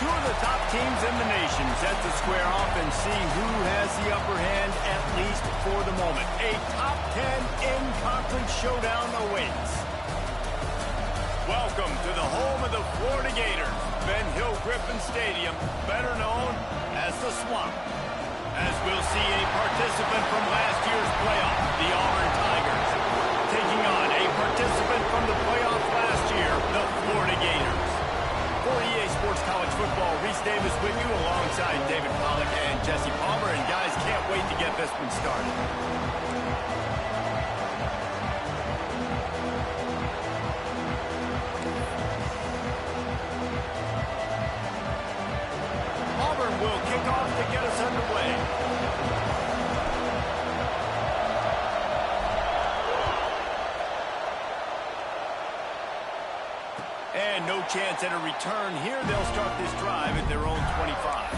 Two of the top teams in the nation set to square off and see who has the upper hand, at least for the moment. A top 10 in-conference showdown awaits. Welcome to the home of the Florida Gators, Ben Hill Griffin Stadium, better known as the Swamp. As we'll see a participant from last year's playoff, the Auburn Tigers, taking on a participant from the playoff last year, the Florida Gators. For EA Sports College Football, Reese Davis with you alongside David Pollack and Jesse Palmer. And guys, can't wait to get this one started. Auburn will kick off to get us underway. And no chance at a return here. They'll start this drive at their own 25.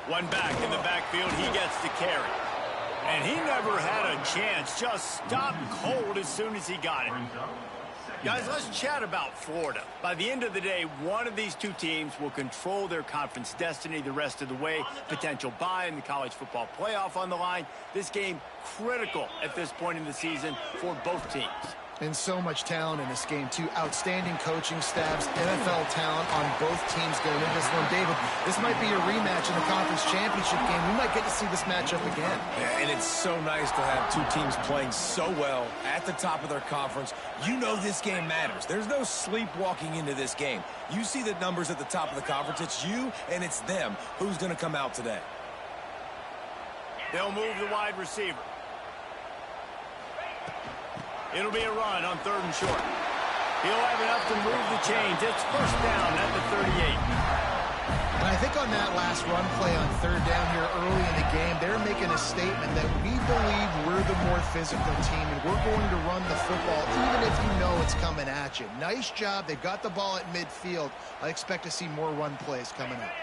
One back in the backfield, he gets the carry. And he never had a chance, just stopped cold as soon as he got it. Guys, let's chat about Florida. By the end of the day, one of these two teams will control their conference destiny the rest of the way. Potential bye in the college football playoff on the line. This game critical at this point in the season for both teams. And so much talent in this game, too. Outstanding coaching staffs, NFL talent on both teams going into this one. David, this might be a rematch in the conference championship game. We might get to see this matchup again. Yeah, and it's so nice to have two teams playing so well at the top of their conference. You know this game matters. There's no sleepwalking into this game. You see the numbers at the top of the conference. It's you and it's them. Who's going to come out today? They'll move the wide receiver. It'll be a run on 3rd and short. He'll have enough to move the chains. It's first down at the 38. And I think on that last run play on 3rd down here early in the game, they're making a statement that we believe we're the more physical team and we're going to run the football even if you know it's coming at you. Nice job. They've got the ball at midfield. I expect to see more run plays coming up.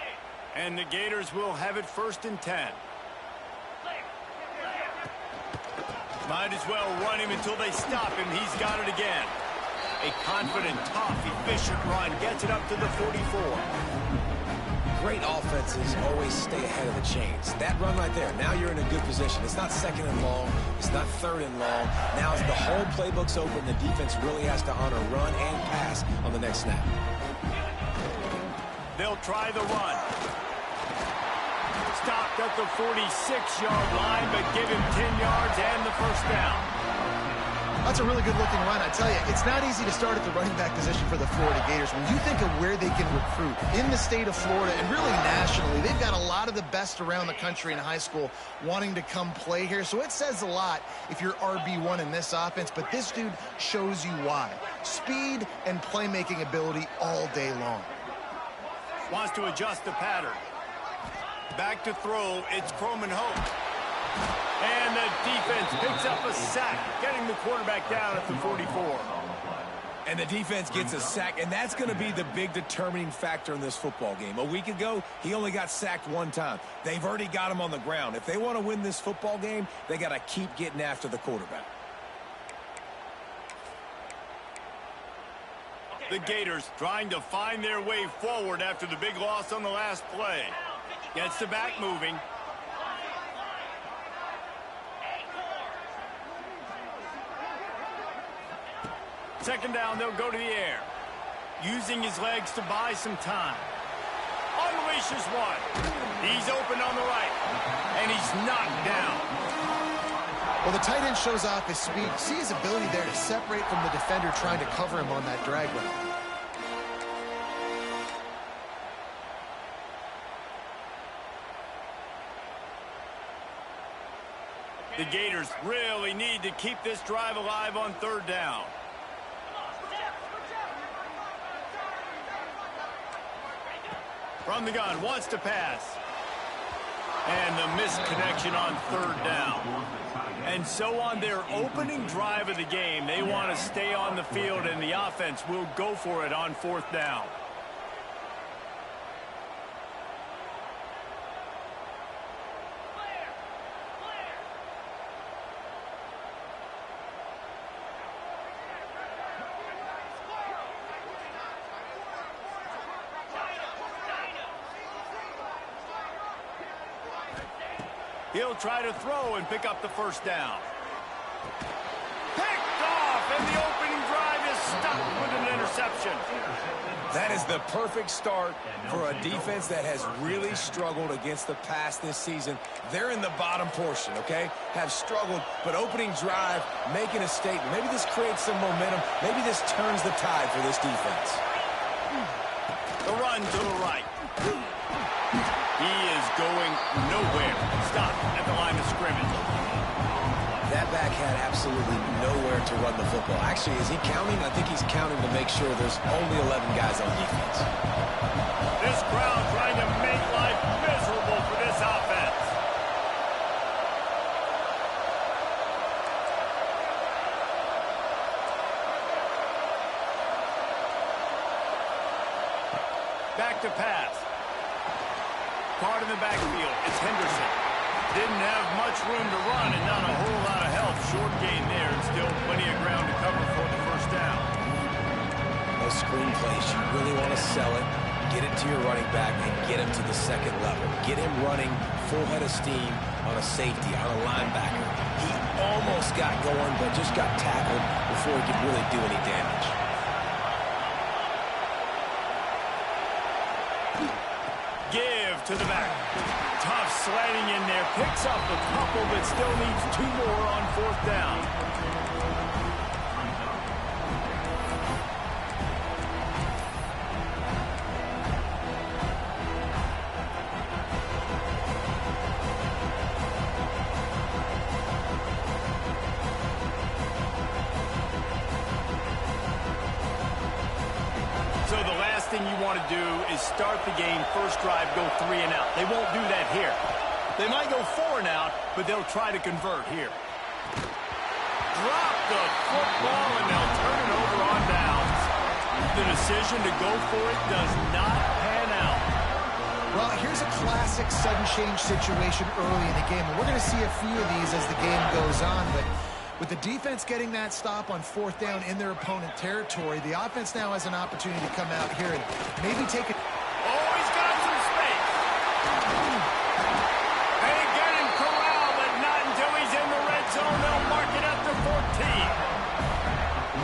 And the Gators will have it 1st and 10. Might as well run him until they stop him. He's got it again. A confident, tough, efficient run. Gets it up to the 44. Great offenses always stay ahead of the chains. That run right there, now you're in a good position. It's not 2nd and long. It's not 3rd and long. Now as the whole playbook's open, the defense really has to honor run and pass on the next snap. They'll try the run. Stopped at the 46-yard line, but give him 10 yards and the first down. That's a really good-looking run. I tell you, it's not easy to start at the running back position for the Florida Gators. When you think of where they can recruit in the state of Florida and really nationally, they've got a lot of the best around the country in high school wanting to come play here. So it says a lot if you're RB1 in this offense, but this dude shows you why. Speed and playmaking ability all day long. Wants to adjust the pattern. Back to throw, it's Croman Hope. And the defense picks up a sack, getting the quarterback down at the 44. And the defense gets a sack, and that's going to be the big determining factor in this football game. A week ago, he only got sacked 1 time. They've already got him on the ground. If they want to win this football game, they got to keep getting after the quarterback. The Gators trying to find their way forward after the big loss on the last play. Gets the back moving. Second down, they'll go to the air. Using his legs to buy some time. Unleashes one. He's open on the right. And he's knocked down. Well, the tight end shows off his speed. See his ability there to separate from the defender trying to cover him on that drag route. The Gators really need to keep this drive alive on 3rd down. From the gun, wants to pass. And the missed connection on third down. And so on their opening drive of the game, they want to stay on the field, and the offense will go for it on fourth down. He'll try to throw and pick up the first down. Picked off, and the opening drive is stopped with an interception. That is the perfect start for a defense that has really struggled against the pass this season. They're in the bottom portion, okay? Have struggled, but opening drive, making a statement. Maybe this creates some momentum. Maybe this turns the tide for this defense. The run to the right. He is going nowhere. Stop at the line of scrimmage. That back had absolutely nowhere to run the football. Actually, is he counting? I think he's counting to make sure there's only 11 guys on defense. This crowd trying to make life miserable for this offense. Back to pass. Card in the backfield. It's Henderson. Didn't have much room to run and not a whole lot of help. Short gain there and still plenty of ground to cover for the first down. Those screen plays, you really want to sell it, get it to your running back, and get him to the second level. Get him running full head of steam on a safety, on a linebacker. He almost got going, but just got tackled before he could really do any damage. Give to the back. Tough sliding in there. Picks up a couple, but still needs 2 more on fourth down. So the last thing you want to do is start the game, first drive, go 3 and out. They won't do that here. They might go 4 and out, but they'll try to convert here. Drop the football, and they'll turn it over on downs. The decision to go for it does not pan out. Well, here's a classic sudden change situation early in the game. And we're going to see a few of these as the game goes on, but with the defense getting that stop on fourth down in their opponent territory, the offense now has an opportunity to come out here and maybe take it. Oh, he's got some space. They get him corralled, but not until he's in the red zone. They'll mark it up to 14.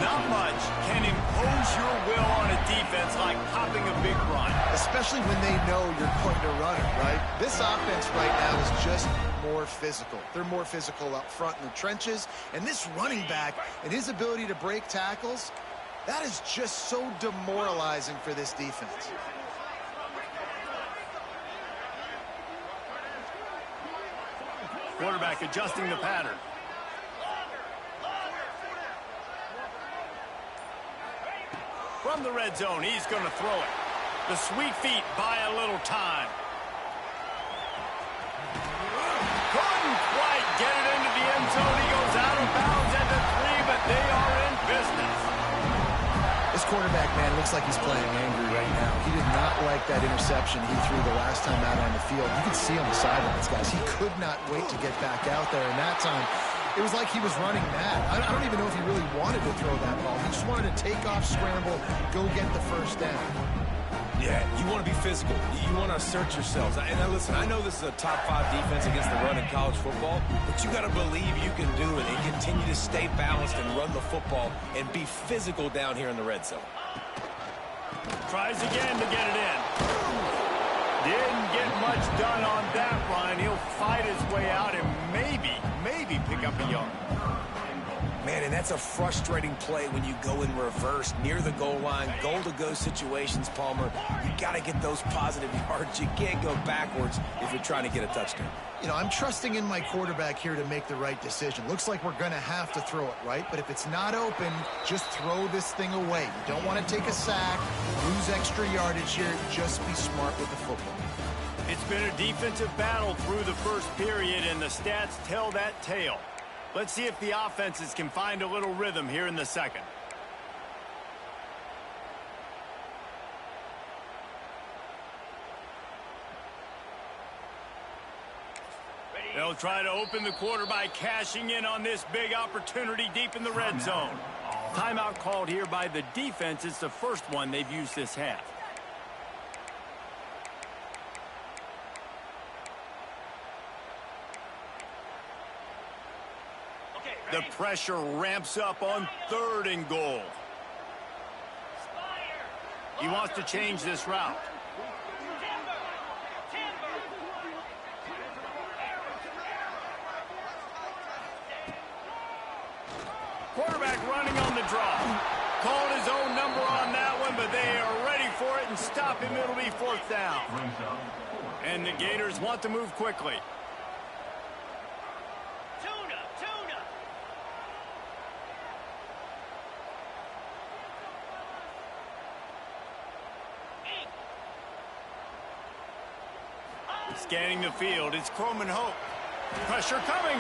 Not much can impose your will on a defense like popping a big run. Especially when they know you're going to run it, right? This offense right now is just more physical. They're more physical up front in the trenches. And this running back and his ability to break tackles, that is just so demoralizing for this defense. Quarterback adjusting the pattern. From the red zone, he's going to throw it. The sweet feet buy a little time. Couldn't quite get it into the end zone. He goes out of bounds at the 3, but they are in business. This quarterback, man, looks like he's playing angry right now. He did not like that interception he threw the last time out on the field. You can see on the sidelines, guys. He could not wait to get back out there, and that time it was like he was running mad. I don't even know if he really wanted to throw that ball. He just wanted to take off, scramble, go get the first down. Yeah, you want to be physical. You want to assert yourselves. And now listen, I know this is a top 5 defense against the run in college football, but you got to believe you can do it and continue to stay balanced and run the football and be physical down here in the red zone. Tries again to get it in. Didn't get much done on that run. He'll fight his way out and maybe pick up a yard. Man, and that's a frustrating play when you go in reverse near the goal line, goal-to-go situations, Palmer. You got to get those positive yards. You can't go backwards if you're trying to get a touchdown. You know, I'm trusting in my quarterback here to make the right decision. Looks like we're going to have to throw it, right? But if it's not open, just throw this thing away. You don't want to take a sack, lose extra yardage here. Just be smart with the football. It's been a defensive battle through the first period, and the stats tell that tale. Let's see if the offenses can find a little rhythm here in the second. They'll try to open the quarter by cashing in on this big opportunity deep in the red zone. Timeout called here by the defense. It's the first one they've used this half. The pressure ramps up on 3rd and goal. He wants to change this route. Quarterback running on the draw. Called his own number on that one, but they are ready for it and stop him. It'll be 4th down. And the Gators want to move quickly. Scanning the field, it's Croman Hope. Pressure coming.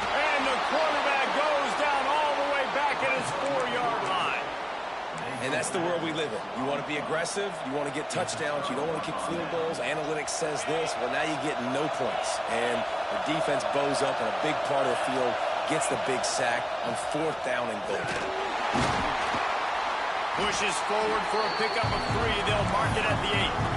And the quarterback goes down all the way back at his 4-yard line. And that's the world we live in. You want to be aggressive, you want to get touchdowns, you don't want to kick field goals. Analytics says this, well, now you get no points. And the defense bows up in a big part of the field, gets the big sack on 4th down and goal. Pushes forward for a pickup of 3. They'll mark it at the 8.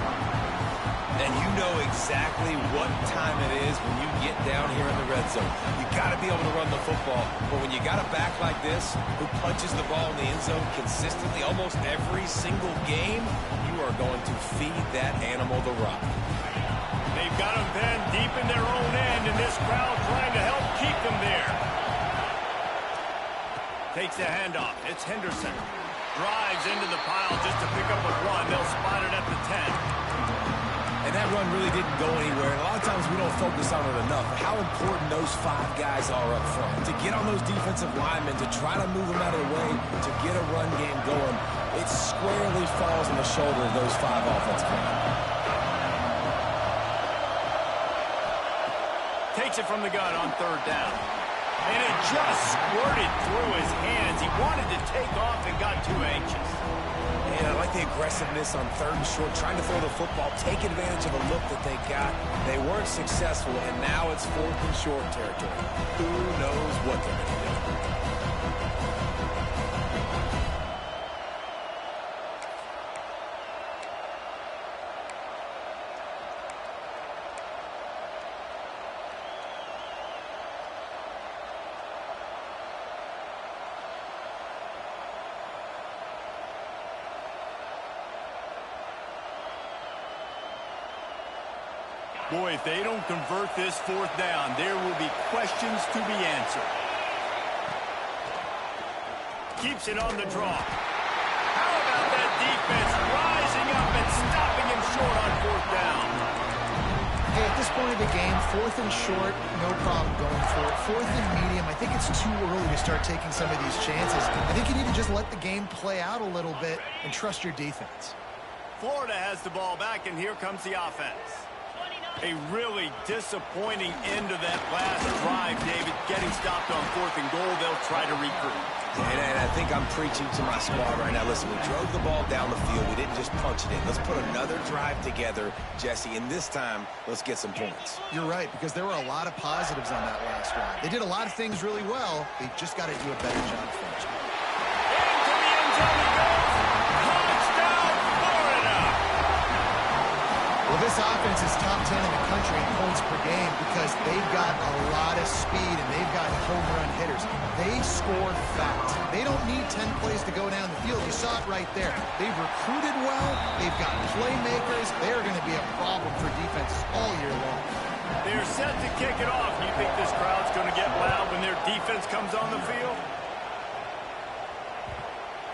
And you know exactly what time it is when you get down here in the red zone. You got to be able to run the football. But when you got a back like this who punches the ball in the end zone consistently almost every single game, you are going to feed that animal the rock. They've got them pinned deep in their own end, and this crowd trying to help keep them there. Takes the handoff. It's Henderson. Drives into the pile just to pick up a 1. They'll spot it at the 10. And that run really didn't go anywhere. And a lot of times we don't focus on it enough. How important those 5 guys are up front. To get on those defensive linemen, to try to move them out of the way, to get a run game going, it squarely falls on the shoulder of those 5 offensive linemen. Takes it from the gun on 3rd down. And it just squirted through his hands. He wanted to take off and got too anxious. And I like the aggressiveness on 3rd and short, trying to throw the football, take advantage of a look that they got. They weren't successful, and now it's 4th and short territory. Who knows what they're going to do? Boy, if they don't convert this 4th down, there will be questions to be answered. Keeps it on the draw. How about that defense rising up and stopping him short on 4th down? Hey, at this point of the game, 4th and short, no problem going for it. 4th and medium, I think it's too early to start taking some of these chances. I think you need to just let the game play out a little bit and trust your defense. Florida has the ball back, and here comes the offense. A really disappointing end to that last drive, David. Getting stopped on 4th and goal, they'll try to regroup. And I think I'm preaching to my squad right now. Listen, we drove the ball down the field. We didn't just punch it in. Let's put another drive together, Jesse, and this time, let's get some points. You're right, because there were a lot of positives on that last drive. They did a lot of things really well. They just got to do a better job finishing. Into the end zone he goes. Touchdown, Florida! Well, this offense is top 10 in the country in points per game because they've got a lot of speed and they've got home run hitters. They score fast. They don't need 10 plays to go down the field. You saw it right there. They've recruited well. They've got playmakers. They are going to be a problem for defenses all year long. They're set to kick it off. You think this crowd's going to get loud when their defense comes on the field?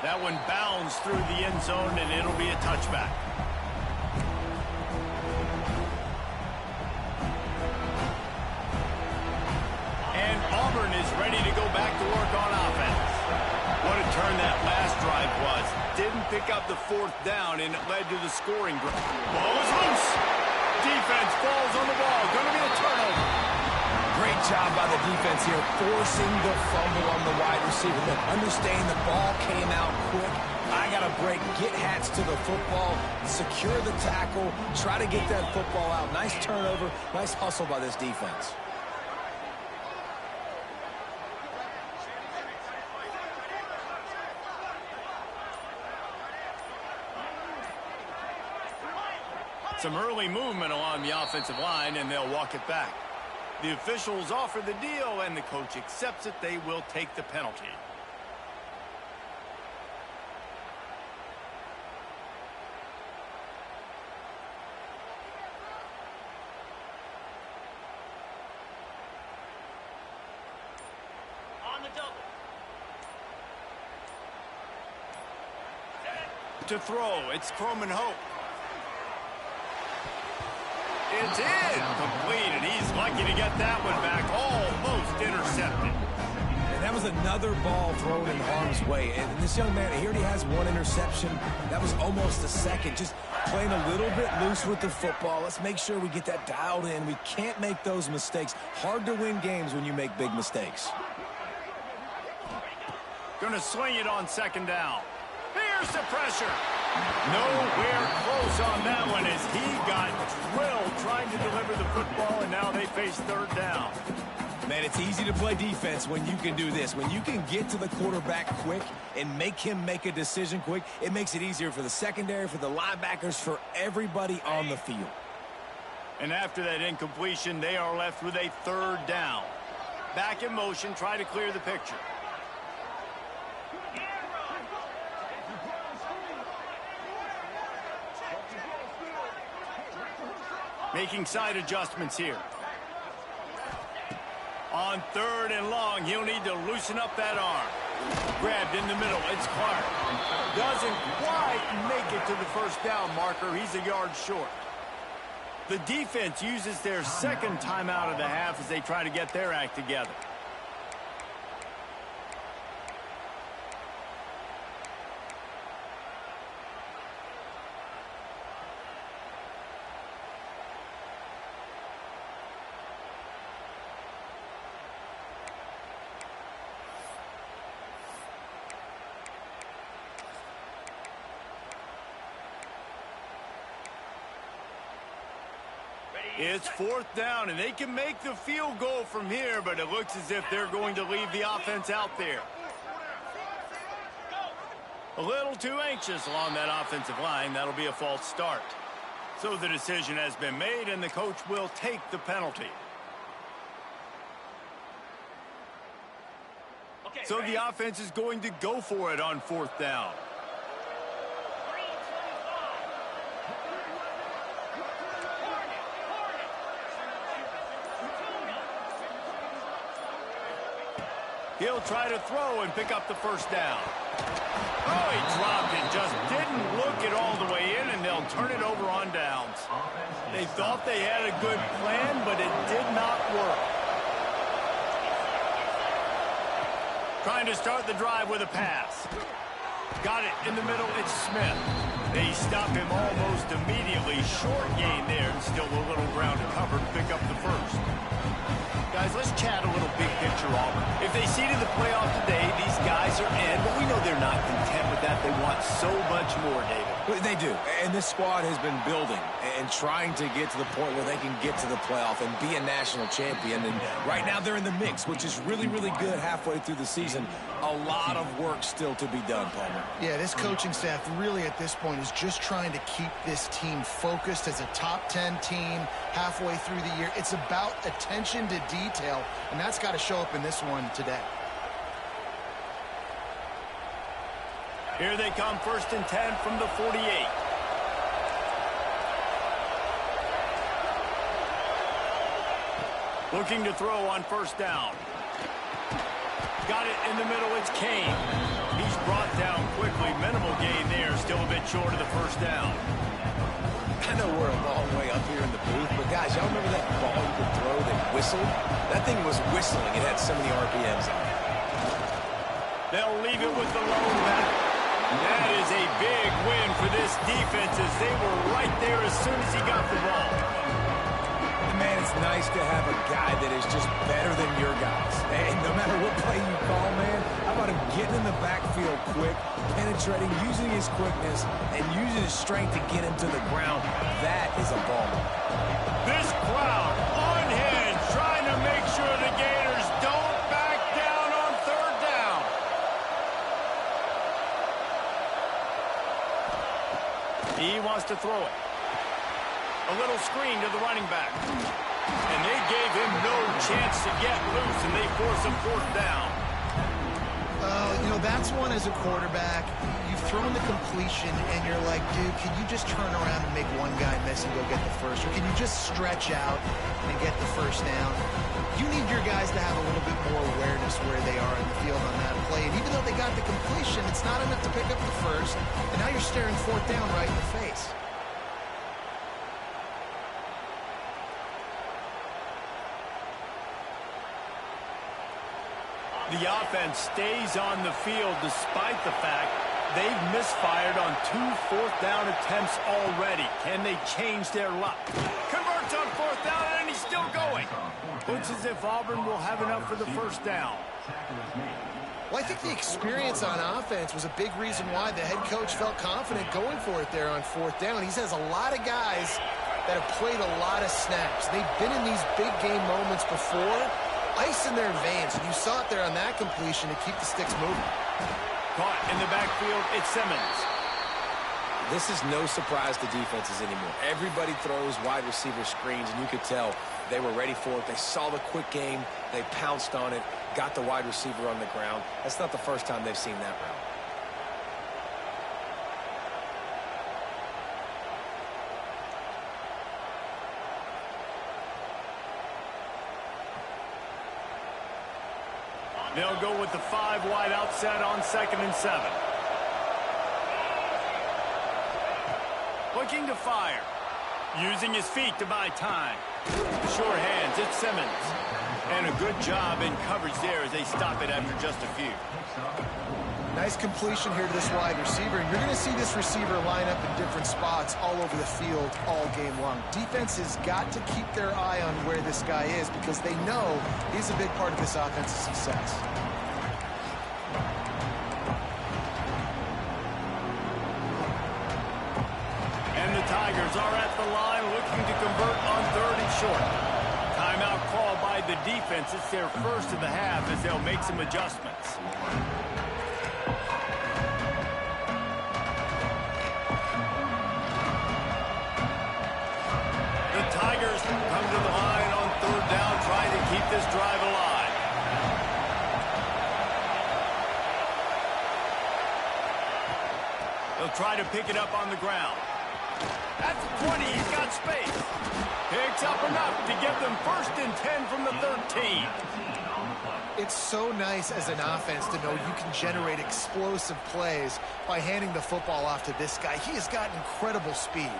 That one bounds through the end zone, and it'll be a touchback. And Auburn is ready to go back to work on offense. What a turn that last drive was. Didn't pick up the fourth down, and it led to the scoring drive. Ball is loose. Defense falls on the ball. Going to be a turnover. Great job by the defense here, forcing the fumble on the wide receiver. Look, understand the ball came out quick. I got to break, get hats to the football, secure the tackle, try to get that football out. Nice turnover, nice hustle by this defense. Some early movement along the offensive line, and they'll walk it back. The officials offer the deal, and the coach accepts it. They will take the penalty. On the double. To throw, it's Croman Hope. It's incomplete, and he's lucky to get that one back. Almost intercepted. And that was another ball thrown in harm's way. And this young man, he already has one interception. That was almost a second. Just playing a little bit loose with the football. Let's make sure we get that dialed in. We can't make those mistakes. Hard to win games when you make big mistakes. Going to swing it on second down. Here's the pressure. Nowhere close on that one as he got drilled trying to deliver the football, and now they face third down. Man, it's easy to play defense when you can do this. When you can get to the quarterback quick and make him make a decision quick, it makes it easier for the secondary, for the linebackers, for everybody on the field. And after that incompletion, they are left with a third down. Back in motion, try to clear the picture. Making side adjustments here. On third and long, he'll need to loosen up that arm. Grabbed in the middle, it's Clark. Doesn't quite make it to the first down marker. He's a yard short. The defense uses their second timeout of the half as they try to get their act together. It's fourth down, and they can make the field goal from here, but it looks as if they're going to leave the offense out there. A little too anxious along that offensive line. That'll be a false start. So the decision has been made, and the coach will take the penalty. So the offense is going to go for it on fourth down. He'll try to throw and pick up the first down. Oh, he dropped it. Just didn't look it all the way in, and they'll turn it over on downs. They thought they had a good plan, but it did not work. Trying to start the drive with a pass. Got it in the middle. It's Smith. They stop him almost immediately. Short gain there, and still a little ground to cover to pick up the first. Guys, let's chat a little big picture, Auburn. If they seeded the playoff today, these guys are in, but we know they're not content with that. They want so much more, David. They do, and this squad has been building and trying to get to the point where they can get to the playoff and be a national champion. And right now they're in the mix, which is really, really good halfway through the season. A lot of work still to be done, Palmer. Yeah, this coaching staff really at this point is just trying to keep this team focused as a top 10 team halfway through the year. It's about attention to detail, and that's got to show up in this one today. Here they come, 1st and 10 from the 48. Looking to throw on first down. Got it in the middle. It's Kane. He's brought down quickly. Minimal gain there. Still a bit short of the first down. I know we're a long way up here in the booth, but guys, y'all remember that ball you could throw that whistled? That thing was whistling. It had so many RPMs on it. They'll leave it with the lone back. That is a big win for this defense as they were right there as soon as he got the ball. Man, it's nice to have a guy that is just better than your guys. And no matter what play you call, man, how about him getting in the backfield quick, penetrating, using his quickness, and using his strength to get him to the ground. That is a ball. This crowd unhinged, trying to make sure the Gators don't back down on third down. He wants to throw it. A little screen to the running back. And they gave him no chance to get loose, and they force him fourth down. You know, that's one as a quarterback. You've thrown the completion, and you're like, dude, can you just turn around and make one guy miss and go get the first? Or can you just stretch out and get the first down? You need your guys to have a little bit more awareness where they are in the field on that play. And even though they got the completion, it's not enough to pick up the first. And now you're staring fourth down right in the face. The offense stays on the field despite the fact they've misfired on 2 fourth-down attempts already. Can they change their luck? Converts on fourth down, and he's still going. Looks as if Auburn will have enough for the first down. Well, I think the experience on offense was a big reason why the head coach felt confident going for it there on fourth down. He has a lot of guys that have played a lot of snaps. They've been in these big game moments before. Ice in their veins, and you saw it there on that completion to keep the sticks moving. Caught in the backfield, it's Simmons. This is no surprise to defenses anymore. Everybody throws wide receiver screens, and you could tell they were ready for it. They saw the quick game. They pounced on it, got the wide receiver on the ground. That's not the first time they've seen that route. They'll go with the 5 wide outset on 2nd and 7. Looking to fire. Using his feet to buy time. Sure hands, it's Simmons. And a good job in coverage there as they stop it after just a few. Nice completion here to this wide receiver. And you're going to see this receiver line up in different spots all over the field all game long. Defense has got to keep their eye on where this guy is because they know he's a big part of this offense's success. And the Tigers are at the line looking to convert on 3rd and short. Timeout called by the defense. It's their first of the half as they'll make some adjustments. Tigers come to the line on 3rd down, trying to keep this drive alive. They'll try to pick it up on the ground. At the 20, he's got space. Picks up enough to get them 1st and 10 from the 13. It's so nice as an offense to know you can generate explosive plays by handing the football off to this guy. He has got incredible speed.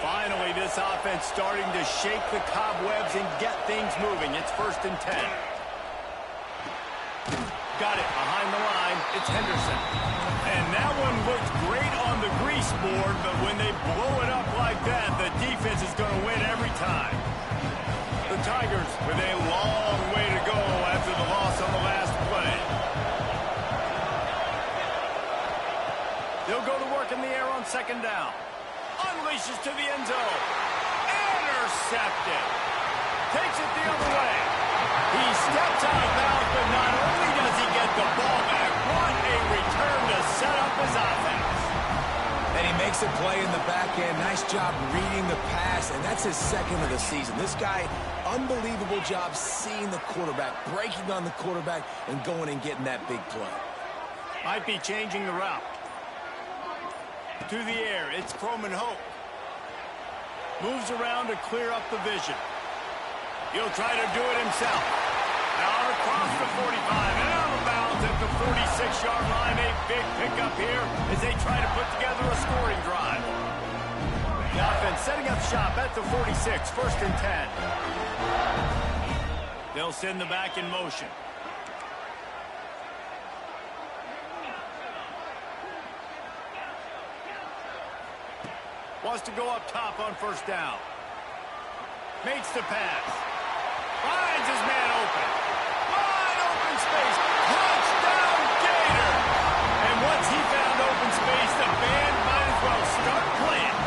Finally, this offense starting to shake the cobwebs and get things moving. It's 1st and 10. Got it behind the line. It's Henderson. And that one looked great on the grease board, but when they blow it up like that, the defense is going to win every time. The Tigers with a long way to go after the loss on the last play. They'll go to work in the air on 2nd down. Unleashes to the end zone. Intercepted. Takes it the other way. He steps out of bounds, but not only does he get the ball back, what a return to set up his offense. And he makes a play in the back end. Nice job reading the pass, and that's his 2nd of the season. This guy, unbelievable job seeing the quarterback, breaking on the quarterback, and going and getting that big play. Might be changing the route. To the air, it's Croman Hope. Moves around to clear up the vision. He'll try to do it himself. Out across the 45 and out of bounds at the 46-yard line. A big pickup here as they try to put together a scoring drive. The offense setting up shop at the 46, first and 10. They'll send the back in motion. Wants to go up top on first down. Makes the pass. Finds his man open. Wide open space. Touchdown Gator! And once he found open space, the band might as well start playing.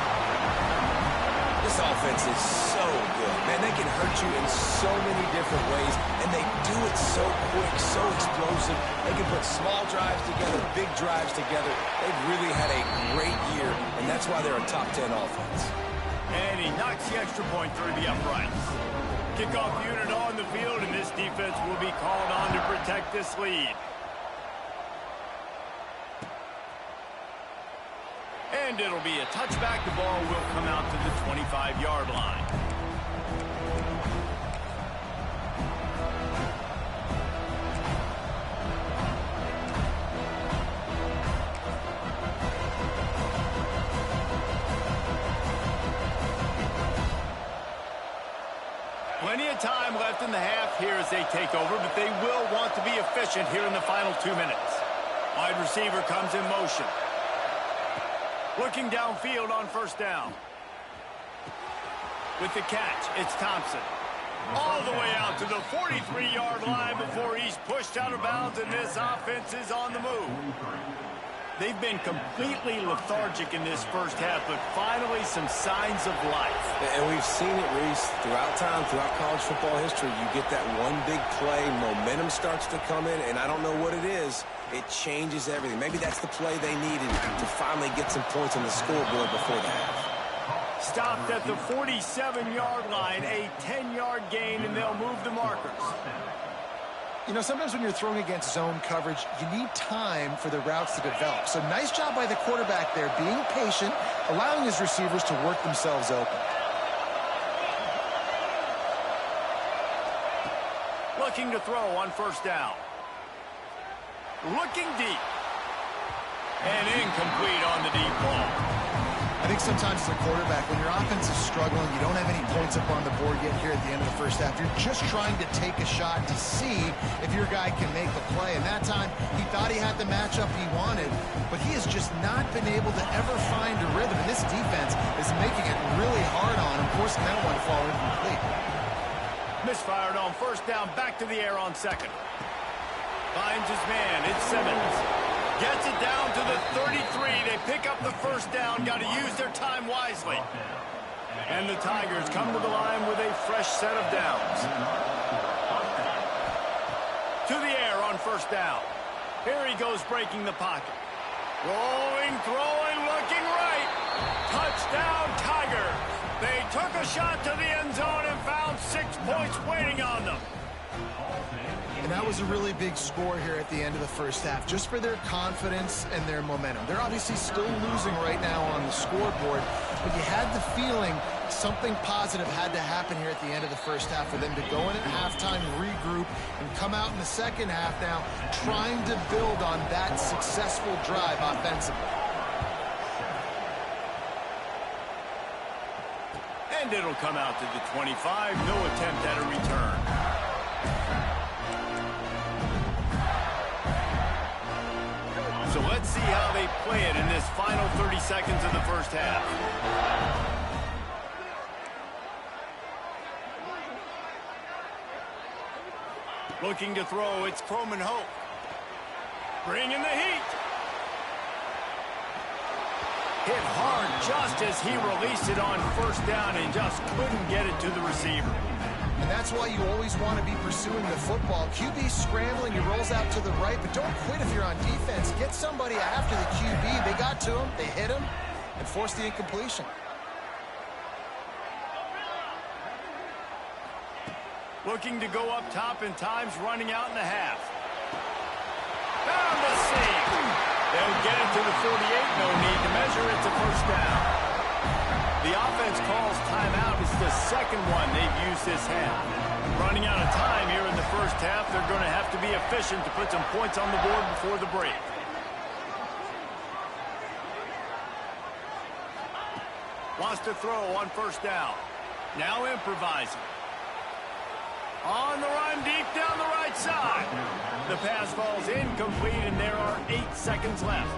This offense is so good. Man, they can hurt you in so many different ways, and they do it so quick, so explosive. They can put small drives together, big drives together. They've really had a great year, and that's why they're a top 10 offense. And he knocks the extra point through the uprights. Kickoff unit on the field, and this defense will be called on to protect this lead. And it'll be a touchback. The ball will come out to the 25-yard line. Plenty of time left in the half here as they take over, but they will want to be efficient here in the final 2 minutes. Wide receiver comes in motion. Looking downfield on first down. With the catch, it's Thompson. All the way out to the 43-yard line before he's pushed out of bounds, and this offense is on the move. They've been completely lethargic in this first half, but finally some signs of life. And we've seen it, Reese, throughout time, throughout college football history. You get that one big play, momentum starts to come in, and I don't know what it is. It changes everything. Maybe that's the play they needed to finally get some points on the scoreboard before the half. Stopped at the 47-yard line, a 10-yard gain, and they'll move the markers. You know, sometimes when you're throwing against zone coverage, you need time for the routes to develop. So nice job by the quarterback there, being patient, allowing his receivers to work themselves open. Looking to throw on first down. Looking deep. And incomplete on the deep ball. I think sometimes as a quarterback, when your offense is struggling, you don't have any points up on the board yet here at the end of the first half. You're just trying to take a shot to see if your guy can make a play. And that time, he thought he had the matchup he wanted, but he has just not been able to ever find a rhythm. And this defense is making it really hard on him, forcing that one to fall incomplete. Misfired on first down, back to the air on second. Finds his man, it's Simmons. Gets it down to the 33. They pick up the first down. Got to use their time wisely. And the Tigers come to the line with a fresh set of downs. To the air on first down. Here he goes breaking the pocket. Rolling, throwing, looking right. Touchdown Tigers. They took a shot to the end zone and found 6 points waiting on them. And that was a really big score here at the end of the first half, just for their confidence and their momentum. They're obviously still losing right now on the scoreboard, but you had the feeling something positive had to happen here at the end of the first half for them to go in at halftime, regroup, and come out in the second half now trying to build on that successful drive offensively. And it'll come out to the 25. No attempt at a return. So let's see how they play it in this final 30 seconds of the first half. Looking to throw, it's Croman Hope. Bringing the heat. Hit hard just as he released it on first down and just couldn't get it to the receiver. And that's why you always want to be pursuing the football. QB scrambling, he rolls out to the right, but don't quit if you're on defense. Get somebody after the QB. They got to him, they hit him, and forced the incompletion. Looking to go up top, and time's running out in the half. Found the seam. They'll get it to the 48. No need to measure. It's a first down. The offense calls timeout. It's the second one they've used this half. Running out of time here in the first half. They're going to have to be efficient to put some points on the board before the break. Wants to throw on first down. Now improvising. On the run, deep down the right side. The pass falls incomplete, and there are 8 seconds left.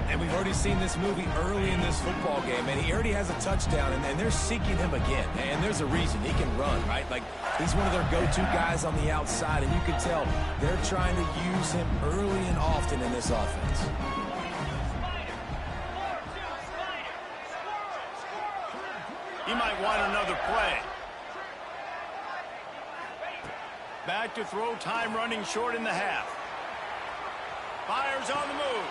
And we've already seen this movie early in this football game, and he already has a touchdown, and they're seeking him again. And there's a reason. He can run, right? Like, he's one of their go-to guys on the outside, and you can tell they're trying to use him early and often in this offense. He might want another play. Back to throw, time running short in the half. Fires on the move.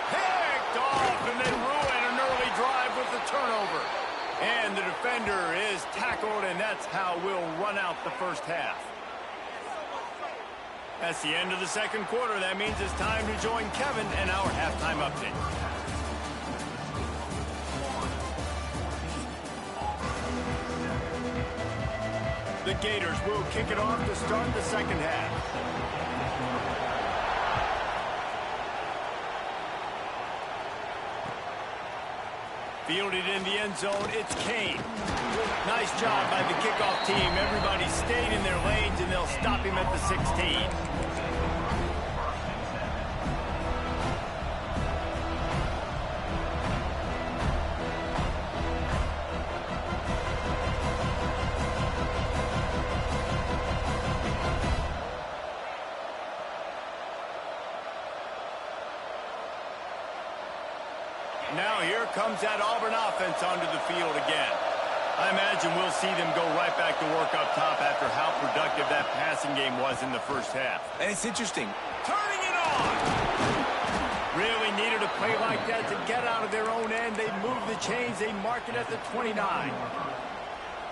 Picked off and then ruin an early drive with the turnover. And the defender is tackled, and that's how we'll run out the first half. That's the end of the second quarter. That means it's time to join Kevin and our halftime update. The Gators will kick it off to start the second half. Fielded in the end zone, it's Kane. Nice job by the kickoff team. Everybody stayed in their lanes, and they'll stop him at the 16. Now here comes that Auburn offense onto the field again. I imagine we'll see them go right back to work up top after how productive that passing game was in the first half. And it's interesting. Turning it on! Really needed a play like that to get out of their own end. They move the chains. They mark it at the 29.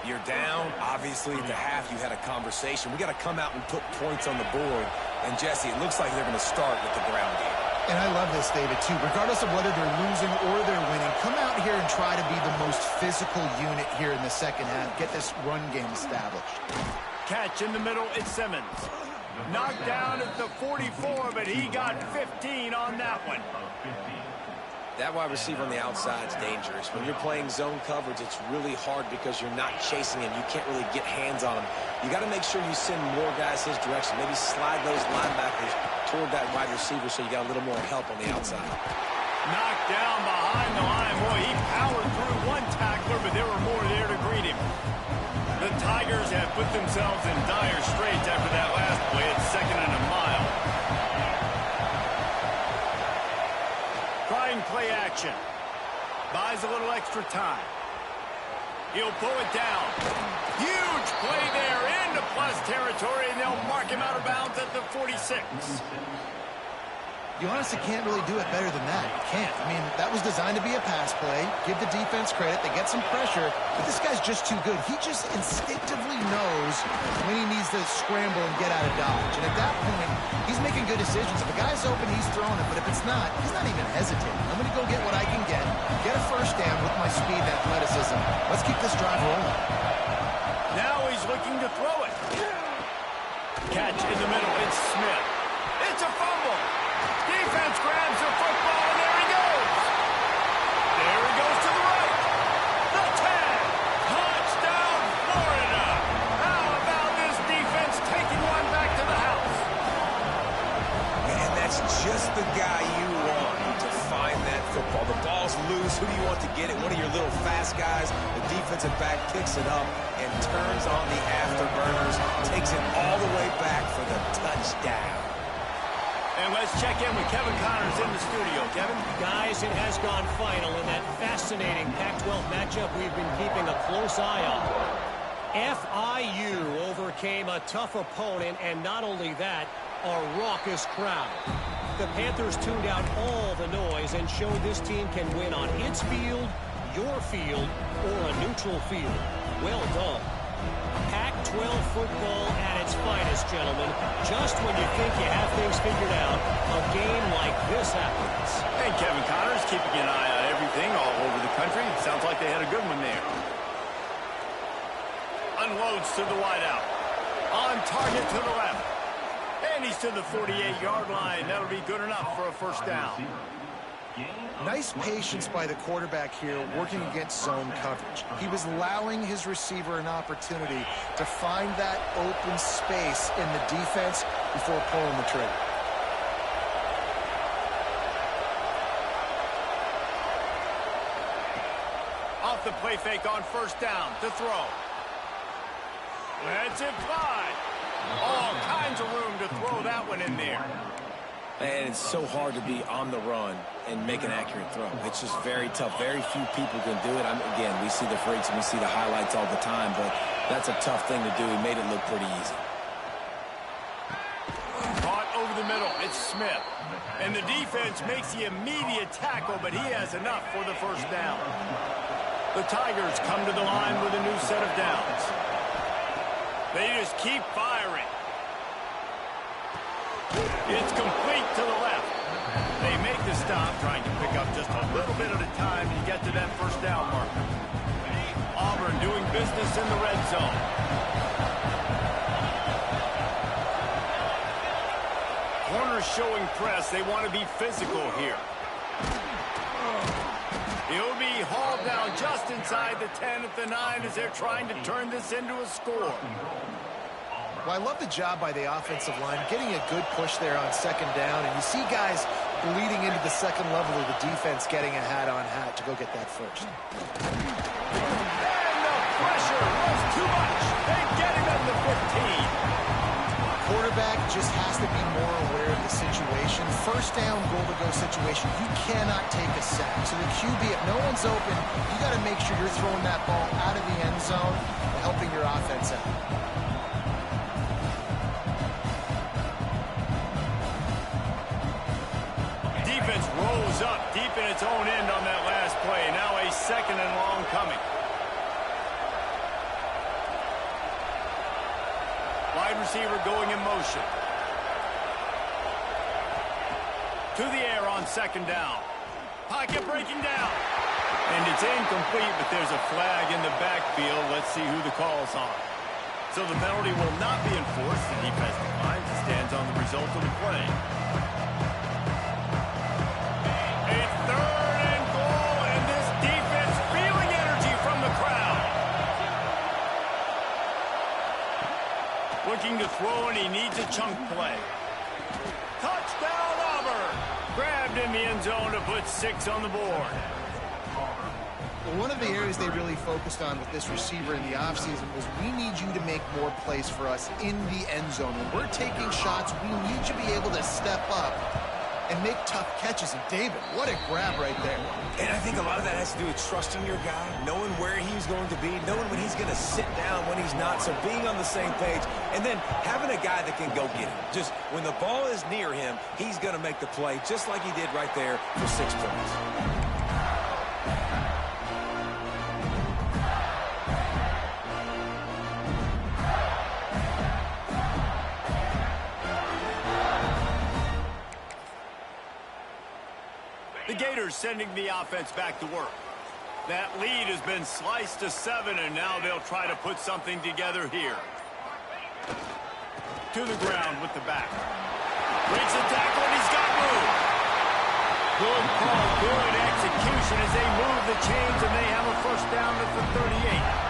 You're down. Obviously, at the half, you had a conversation. We got to come out and put points on the board. And, Jesse, it looks like they're going to start with the ground game. And I love this, David, too. Regardless of whether they're losing or they're winning, come out here and try to be the most physical unit here in the second half. Get this run game established. Catch in the middle, it's Simmons. Knocked down at the 44, but he got 15 on that one. That wide receiver on the outside is dangerous. When you're playing zone coverage, it's really hard because you're not chasing him. You can't really get hands on him. You got to make sure you send more guys his direction. Maybe slide those linebackers toward that wide receiver so you got a little more help on the outside. Knocked down behind the line. Boy, he powered through one tackler, but there were more there to greet him. The Tigers have put themselves in dire straits after that last play. It's 2nd and a mile. Trying play action. Buys a little extra time. He'll pull it down. Huge play there into plus territory, and they'll mark him out of bounds at the 46. You honestly can't really do it better than that. You can't. I mean, that was designed to be a pass play. Give the defense credit. They get some pressure. But this guy's just too good. He just instinctively knows when he needs to scramble and get out of dodge. And at that point, he's making good decisions. If a guy's open, he's throwing it. But if it's not, he's not even hesitating. I'm going to go get what I can get a first down with my speed and athleticism. Let's keep this drive rolling. Now he's looking to throw it. Catch in the middle. It's Smith. It's a fumble. Defense grabs the football, and there he goes. There he goes to the right. The 10. Touchdown, Florida. How about this defense taking one back to the house? And that's just the guy you want to find that football. The ball's loose. Who do you want to get it? One of your little fast guys. The defensive back picks it up and turns on the afterburners. Takes it all the way back for the touchdown. And let's check in with Kevin Connors in the studio. Kevin? Guys, it has gone final in that fascinating Pac-12 matchup we've been keeping a close eye on. FIU overcame a tough opponent, and not only that, a raucous crowd. The Panthers tuned out all the noise and showed this team can win on its field, your field, or a neutral field. Well done. Pac-12 football at its finest, gentlemen. Just when you think you have things figured out, a game like this happens. And Kevin Connors keeping an eye on everything all over the country. Sounds like they had a good one there. Unloads to the wideout. On target to the left. And he's to the 48-yard line. That'll be good enough for a first down. Nice patience by the quarterback here working against zone coverage. He was allowing his receiver an opportunity to find that open space in the defense before pulling the trigger. Off the play fake on first down to throw. That's it fly. All kinds of room to throw that one in there. And it's so hard to be on the run and make an accurate throw. It's just very tough. Very few people can do it. Again, we see the freaks and we see the highlights all the time, but that's a tough thing to do. He made it look pretty easy. Caught over the middle. It's Smith. And the defense makes the immediate tackle, but he has enough for the first down. The Tigers come to the line with a new set of downs. They just keep firing. It's complete to the left. They make the stop, trying to pick up just a little bit at a time to get to that first down marker. Auburn doing business in the red zone. Corners showing press. They want to be physical here. He'll be hauled down just inside the 10 at the 9 as they're trying to turn this into a score. Well, I love the job by the offensive line, getting a good push there on second down, and you see guys bleeding into the second level of the defense getting a hat-on-hat to go get that first. And the pressure was too much. They get him at the 15. Quarterback just has to be more aware of the situation. First down, goal-to-go situation, you cannot take a sack. So the QB, if no one's open, you got to make sure you're throwing that ball out of the end zone and helping your offense out. Defense rolls up deep in its own end on that last play. Now a second and long coming. Wide receiver going in motion. To the air on second down. Pocket breaking down. And it's incomplete, but there's a flag in the backfield. Let's see who the call's on. So the penalty will not be enforced. The defense declines and stands on the result of the play. It's third and goal, and this defense feeling energy from the crowd. Looking to throw, and he needs a chunk play. Touchdown, Auburn! Grabbed in the end zone to put 6 on the board. Well, one of the areas they really focused on with this receiver in the offseason was we need you to make more plays for us in the end zone. When we're taking shots, we need you to be able to step up and make tough catches. And David, what a grab right there. And I think a lot of that has to do with trusting your guy, knowing where he's going to be, knowing when he's going to sit down, when he's not, so being on the same page, and then having a guy that can go get him. Just when the ball is near him, he's going to make the play, just like he did right there for 6 points. The Gators sending the offense back to work. That lead has been sliced to 7, and now they'll try to put something together here. To the ground with the back. Breaks a tackle, and he's got room. Good call, good execution as they move the chains, and they have a first down at the 38.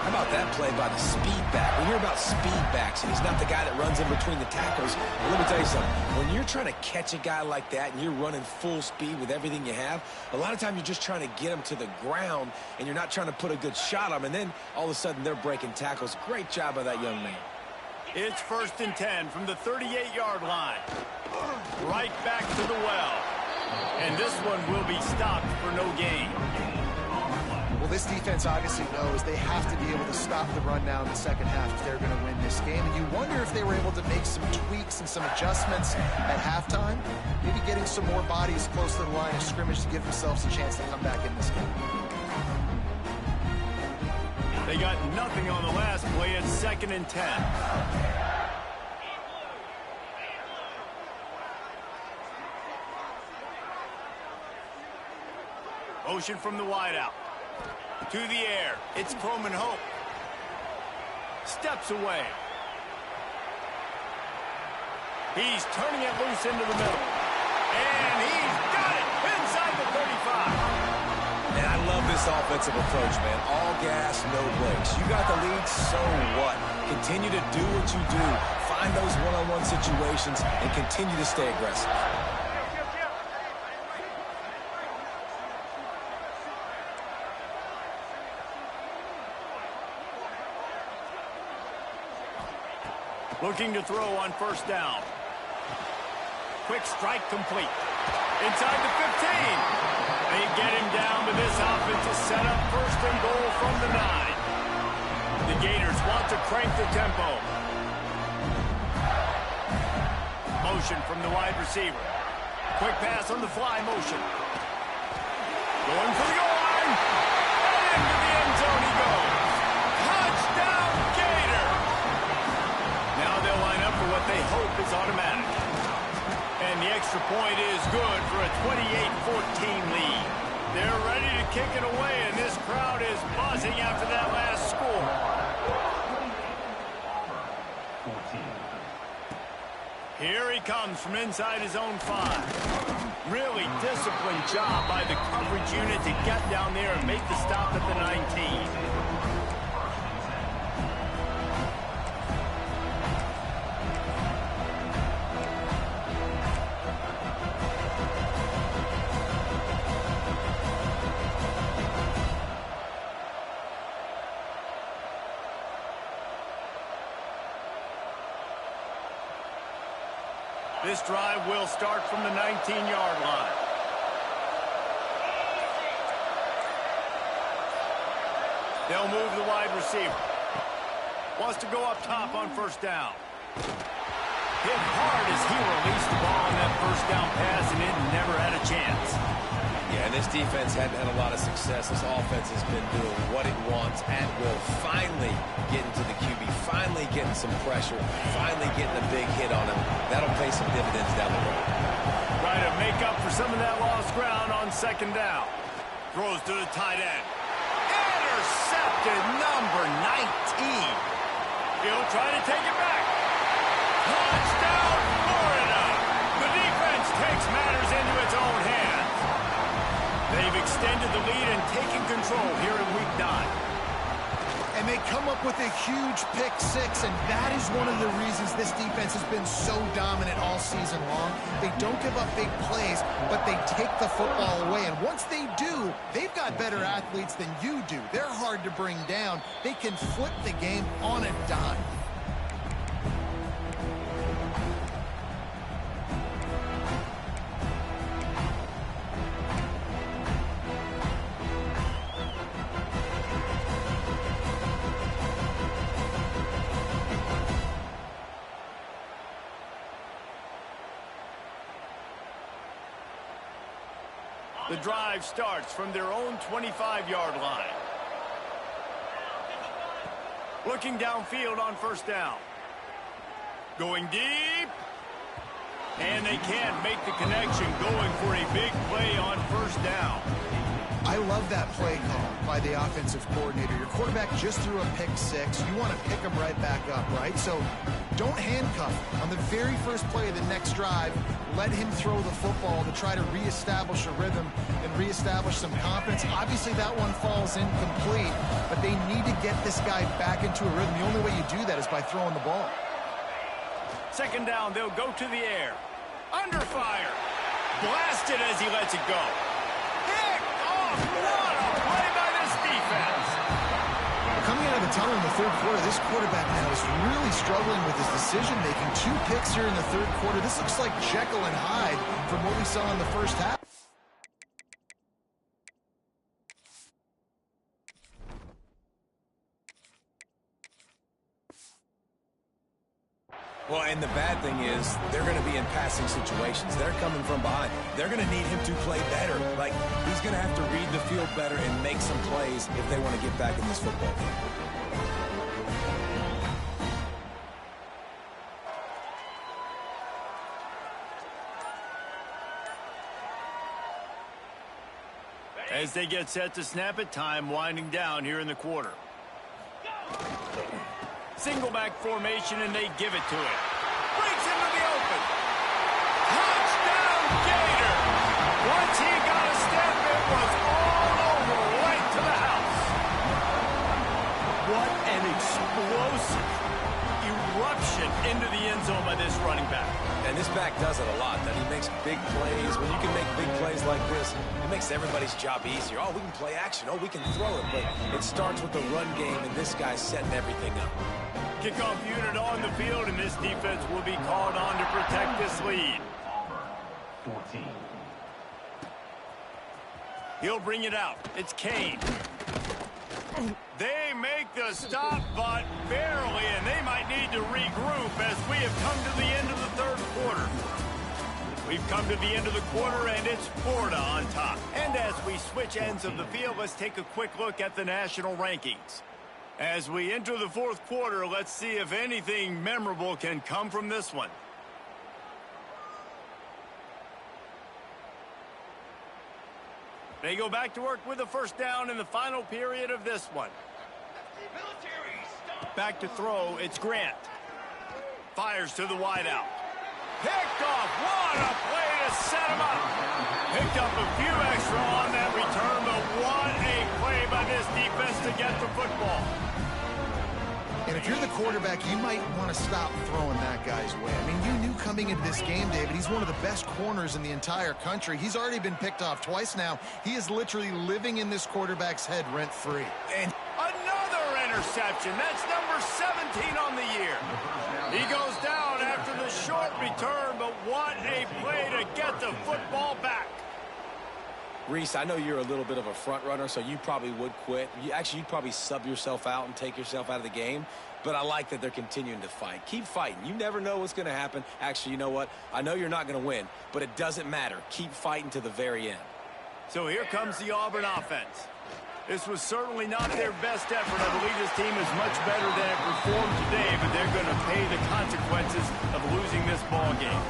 How about that play by the speed back? We hear about speed backs, and he's not the guy that runs in between the tackles. But let me tell you something. When you're trying to catch a guy like that and you're running full speed with everything you have, a lot of times you're just trying to get him to the ground, and you're not trying to put a good shot on him, and then all of a sudden they're breaking tackles. Great job by that young man. It's 1st and 10 from the 38-yard line. Right back to the well. And this one will be stopped for no gain. Well, this defense obviously knows they have to be able to stop the run now in the second half if they're going to win this game. And you wonder if they were able to make some tweaks and some adjustments at halftime, maybe getting some more bodies close to the line of scrimmage to give themselves a chance to come back in this game. They got nothing on the last play. It's 2nd and 10. Motion from the wideout. To the air. It's Coleman Hope. Steps away. He's turning it loose into the middle. And he's got it inside the 35. And I love this offensive approach, man. All gas, no brakes. You got the lead, so what? Continue to do what you do. Find those one-on-one situations and continue to stay aggressive. Looking to throw on first down. Quick strike complete. Inside the 15. They get him down, but this offense is set up first and goal from the 9. The Gators want to crank the tempo. Motion from the wide receiver. Quick pass on the fly motion. Going for the goal line. And into the end zone he goes. Touchdown, Gator! Now they'll line up for what they hope is automatic. And the extra point is good for a 28-14 lead. They're ready to kick it away, and this crowd is buzzing after that last score. Here he comes from inside his own 5. Really disciplined job by the coverage unit to get down there and make the stop at the 19. This drive will start from the 19-yard line. They'll move the wide receiver. Wants to go up top on first down. Hit hard as he released the ball on that first down pass, and it never had a chance. Yeah, and this defense hadn't had a lot of success. This offense has been doing what it wants at will. Finally getting to the QB, finally getting some pressure, finally getting a big hit on him. That'll pay some dividends down the road. Try to make up for some of that lost ground on second down. Throws to the tight end. Intercepted, number 19. He'll try to take it back. Touchdown, Florida! The defense takes matters into its own hands. They've extended the lead and taken control here in Week 9. And they come up with a huge pick 6, and that is one of the reasons this defense has been so dominant all season long. They don't give up big plays, but they take the football away. And once they do, they've got better athletes than you do. They're hard to bring down. They can flip the game on a dime. The drive starts from their own 25-yard line. Looking downfield on first down. Going deep. And they can't make the connection, going for a big play on first down. I love that play call by the offensive coordinator. Your quarterback just threw a pick 6. You want to pick him right back up, right? So don't handcuff him. On the very first play of the next drive, let him throw the football to try to reestablish a rhythm and reestablish some confidence. Obviously, that one falls incomplete, but they need to get this guy back into a rhythm. The only way you do that is by throwing the ball. Second down, they'll go to the air. Under fire. Blasted as he lets it go. What a play by this defense. Coming out of the tunnel in the third quarter, this quarterback now is really struggling with his decision-making. 2 picks here in the third quarter. This looks like Jekyll and Hyde from what we saw in the first half. Well, and the bad thing is they're going to be in passing situations. They're coming from behind. They're going to need him to play better. Like, he's going to have to read the field better and make some plays if they want to get back in this football game. As they get set to snap it, time winding down here in the quarter. Single back formation, and they give it to him. Breaks into the open. Touchdown, Gator! Once he got a step, it was all over, right to the house. What an explosive eruption into the end zone by this running back. And this back does it a lot. That he makes big plays. When you can make big plays like this, it makes everybody's job easier. Oh, we can play action. Oh, we can throw it. But it starts with the run game, and this guy's setting everything up. Kickoff unit on the field, and this defense will be called on to protect this lead. 14. He'll bring it out. It's Kane. They make the stop, but barely, and they might need to regroup as we have come to the end of the third quarter. We've come to the end of the quarter, and it's Florida on top. And as we switch ends of the field, let's take a quick look at the national rankings. As we enter the fourth quarter, let's see if anything memorable can come from this one. They go back to work with a first down in the final period of this one. Back to throw, it's Grant. Fires to the wideout. Picked off, what a play to set him up. Picked up a few extra on that return, but what a play by this defense to get the football. And if you're the quarterback, you might want to stop throwing that guy's way. I mean, you knew coming into this game, David, he's one of the best corners in the entire country. He's already been picked off twice now. He is literally living in this quarterback's head rent-free. And another interception. That's number 17 on the year. He goes down after the short return, but what a play to get the football back. Reese, I know you're a little bit of a front runner, so you probably would quit. You'd probably sub yourself out and take yourself out of the game. But I like that they're continuing to fight. Keep fighting. You never know what's going to happen. Actually, you know what? I know you're not going to win, but it doesn't matter. Keep fighting to the very end. So here comes the Auburn offense. This was certainly not their best effort. I believe this team is much better than it performed today, but they're going to pay the consequences of losing this ball game.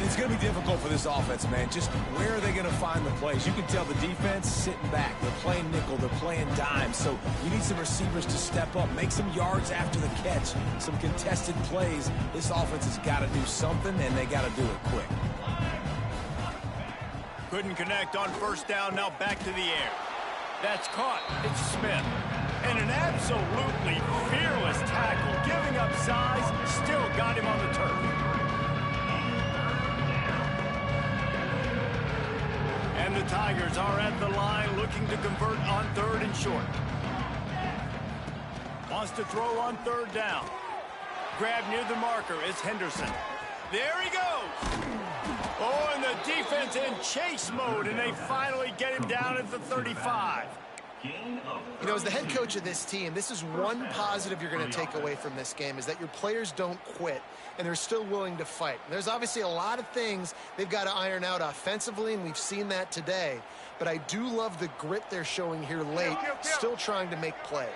It's going to be difficult for this offense, man. Just where are they going to find the plays? You can tell the defense sitting back. They're playing nickel. They're playing dime. So you need some receivers to step up, make some yards after the catch, some contested plays. This offense has got to do something, and they got to do it quick. Couldn't connect on first down. Now back to the air. That's caught. It's Smith. And an absolutely fearless tackle, giving up size, still got him on the turf. And the Tigers are at the line looking to convert on third and short. Wants to throw on third down. Grab near the marker is Henderson. There he goes. Oh, and the defense in chase mode, and they finally get him down at the 35. You know, as the head coach of this team, this is one positive you're going to take away from this game, is that your players don't quit, and they're still willing to fight. And there's obviously a lot of things they've got to iron out offensively, and we've seen that today. But I do love the grit they're showing here late, still trying to make plays.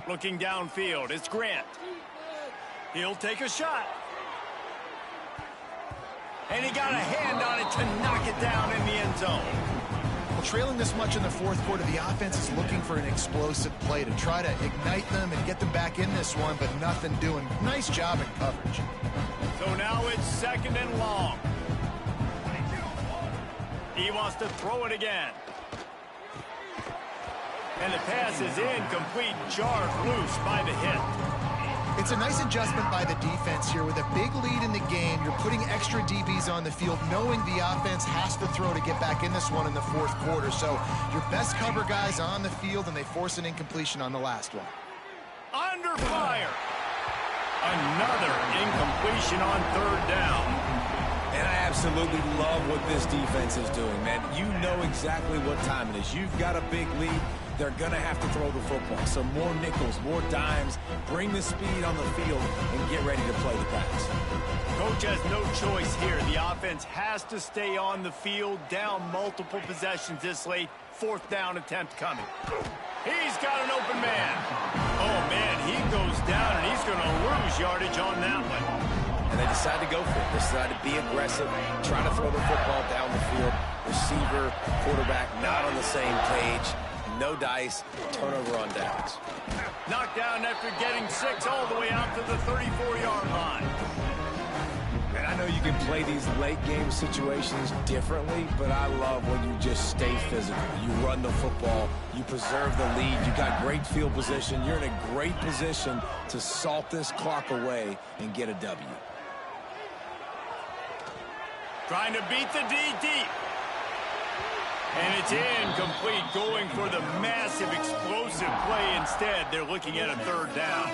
Looking downfield, it's Grant. He'll take a shot. And he got a hand on it to knock it down in the end zone. Well, trailing this much in the fourth quarter, the offense is looking for an explosive play to try to ignite them and get them back in this one, but nothing doing. Nice job in coverage. So now it's second and long. He wants to throw it again. And the pass is incomplete, jarred loose by the hit. It's a nice adjustment by the defense here. With a big lead in the game, you're putting extra DBs on the field, knowing the offense has to throw to get back in this one in the fourth quarter. So your best cover guys on the field, and they force an incompletion on the last one. Under fire. Another incompletion on third down. And I absolutely love what this defense is doing, man. You know exactly what time it is. You've got a big lead. They're going to have to throw the football. So more nickels, more dimes. Bring the speed on the field and get ready to play the pass. Coach has no choice here. The offense has to stay on the field, down multiple possessions this late. Fourth down attempt coming. He's got an open man. Oh, man, he goes down, and he's going to lose yardage on that one. and they decide to go for it. They decide to be aggressive, try to throw the football down the field. Receiver, quarterback, not on the same page. No dice, turnover on downs. Knocked down after getting 6 all the way out to the 34-yard line. And I know you can play these late game situations differently, but I love when you just stay physical. You run the football, you preserve the lead, you got great field position. You're in a great position to salt this clock away and get a W. Trying to beat the D deep. And it's incomplete, going for the massive explosive play instead. They're looking at a 3rd down.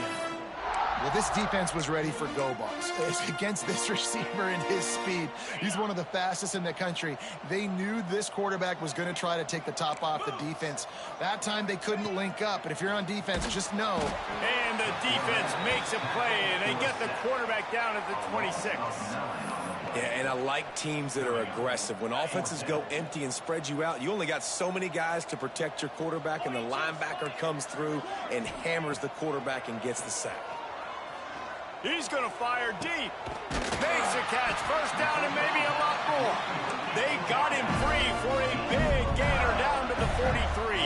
Well, this defense was ready for go balls. It's against this receiver and his speed. He's one of the fastest in the country. They knew this quarterback was going to try to take the top off the defense. That time they couldn't link up, but if you're on defense, just know. And the defense makes a play, and they get the quarterback down at the 26. Yeah, and I like teams that are aggressive. When offenses go empty and spread you out, you only got so many guys to protect your quarterback, and the linebacker comes through and hammers the quarterback and gets the sack. He's going to fire deep. Makes a catch. 1st down and maybe a lot more. They got him free for a big gainer down to the 43.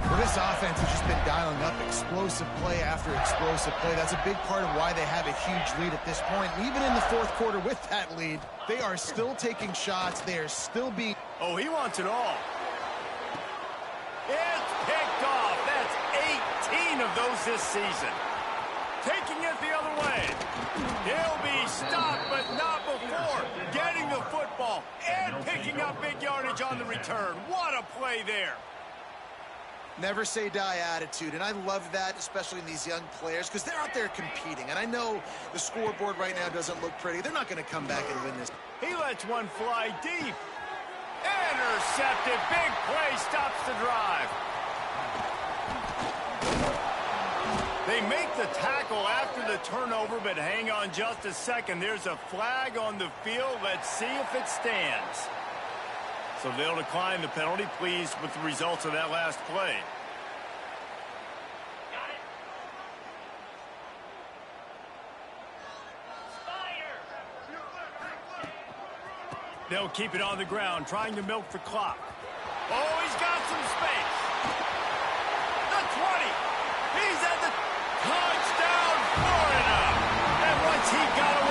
Well, this offense has just been dialing up explosive play after explosive play. That's a big part of why they have a huge lead at this point. Even in the 4th quarter with that lead, they are still taking shots. They are still being... Oh, he wants it all. It's picked off. That's 18 of those this season. Taking it the other way. He'll be stopped, but not before getting the football and picking up big yardage on the return. What a play there. Never say die attitude, and I love that, especially in these young players, because they're out there competing. And I know the scoreboard right now doesn't look pretty. They're not going to come back and win this. He lets one fly deep. Intercepted. Big play stops the drive. They make the tackle after the turnover, but hang on just a second. There's a flag on the field. Let's see if it stands. So they'll decline the penalty. Pleased with the results of that last play. They'll keep it on the ground, trying to milk the clock. Oh,